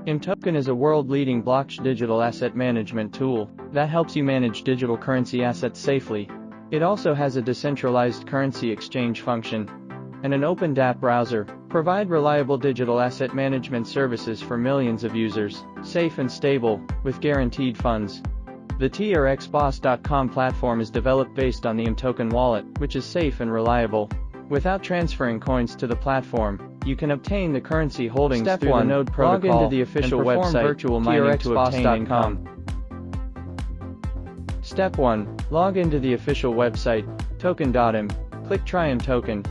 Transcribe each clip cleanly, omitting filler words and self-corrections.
mToken is a world-leading blockchain digital asset management tool that helps you manage digital currency assets safely. It also has a decentralized currency exchange function and an open dApp browser, provide reliable digital asset management services for millions of users, safe and stable, with guaranteed funds. The TRXBoss.com platform is developed based on the mToken wallet, which is safe and reliable. Without transferring coins to the platform, you can obtain the currency holdings through the Node protocol. Log into the official website, virtual mining to obtain income. Step 1. Log into the official website, token.im. Click Try mToken.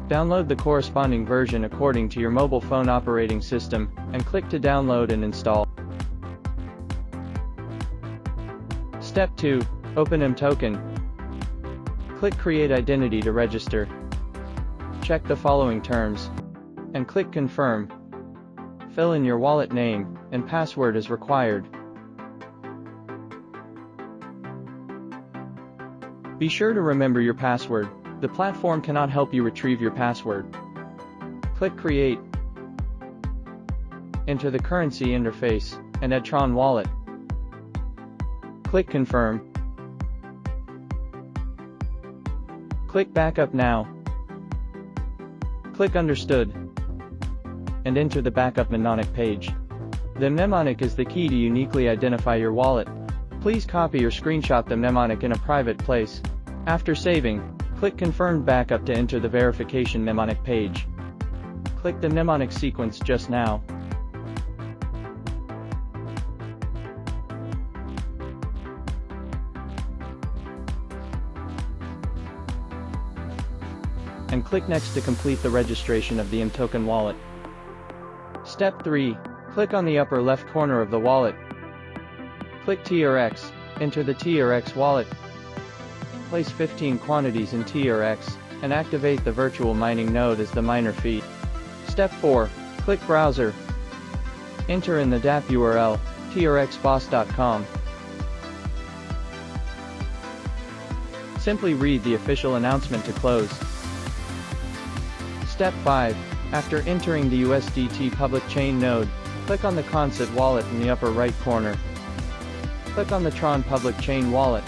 Download the corresponding version according to your mobile phone operating system, and click to download and install. Step 2. Open mToken. Click Create Identity to register. Check the following terms, and click Confirm. Fill in your wallet name and password as required. Be sure to remember your password. The platform cannot help you retrieve your password. Click Create. Enter the currency interface and add Tron Wallet. Click Confirm. Click Backup Now. Click Understood. And enter the backup mnemonic page. The mnemonic is the key to uniquely identify your wallet. Please copy or screenshot the mnemonic in a private place. After saving, click Confirmed Backup to enter the verification mnemonic page. Click the mnemonic sequence just now. And click Next to complete the registration of the mToken wallet. Step 3. Click on the upper left corner of the wallet. Click TRX, enter the TRX wallet. Place 15 quantities in TRX, and activate the virtual mining node as the miner fee. Step 4. Click Browser. Enter in the dApp URL, trxboss.com. Simply read the official announcement to close. Step 5. After entering the USDT public chain node, click on the Concert wallet in the upper right corner. Click on the Tron public chain wallet,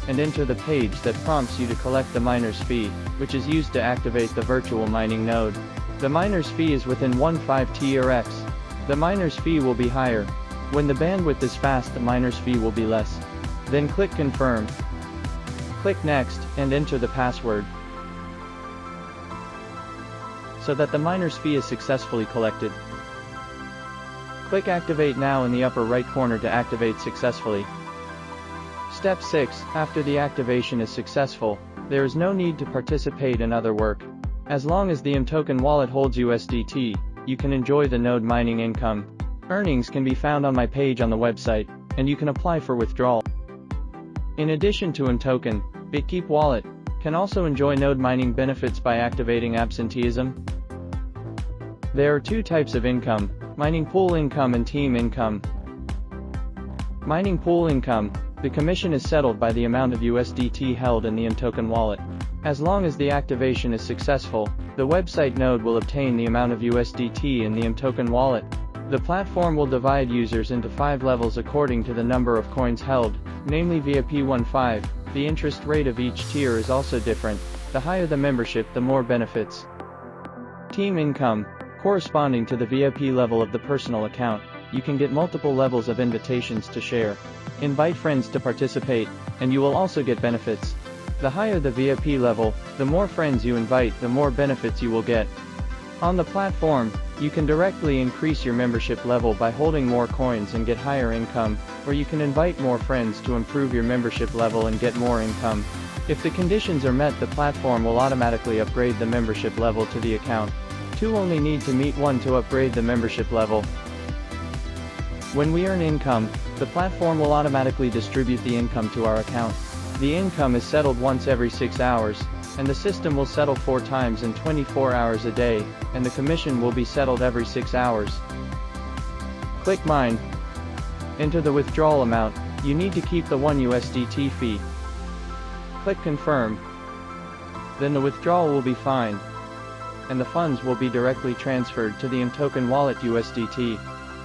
and enter the page that prompts you to collect the miner's fee, which is used to activate the virtual mining node. The miner's fee is within 1.5 TRX. The miner's fee will be higher. When the bandwidth is fast, the miner's fee will be less. Then click Confirm. Click Next, and enter the password, so that the miner's fee is successfully collected. Click Activate Now in the upper right corner to activate successfully. Step 6. After the activation is successful, there is no need to participate in other work. As long as the mToken wallet holds USDT, you can enjoy the node mining income. Earnings can be found on my page on the website, and you can apply for withdrawal. In addition to mToken, BitKeep wallet can also enjoy node mining benefits by activating absenteeism. There are two types of income: mining pool income and team income. Mining pool income, the commission is settled by the amount of USDT held in the mToken wallet. As long as the activation is successful, the website node will obtain the amount of USDT in the mToken wallet. The platform will divide users into 5 levels according to the number of coins held, namely VIP 1.5. The interest rate of each tier is also different. The higher the membership, the more benefits. Team income, corresponding to the VIP level of the personal account, you can get multiple levels of invitations to share. Invite friends to participate, and you will also get benefits. The higher the VIP level, the more friends you invite, the more benefits you will get. On the platform, you can directly increase your membership level by holding more coins and get higher income, or you can invite more friends to improve your membership level and get more income. If the conditions are met, the platform will automatically upgrade the membership level to the account. 2 only need to meet 1 to upgrade the membership level. When we earn income, the platform will automatically distribute the income to our account. The income is settled once every 6 hours, and the system will settle 4 times in 24 hours a day, and the commission will be settled every 6 hours. Click Mine. Enter the withdrawal amount. You need to keep the 1 USDT fee. Click Confirm. Then the withdrawal will be fine. and the funds will be directly transferred to the mToken Wallet USDT.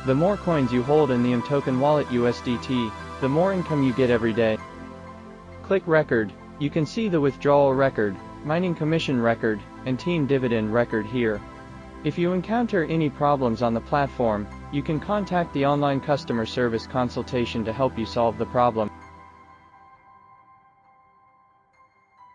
The more coins you hold in the mToken Wallet USDT, the more income you get every day. Click Record. You can see the withdrawal record, mining commission record, and team dividend record here. If you encounter any problems on the platform, you can contact the online customer service consultation to help you solve the problem.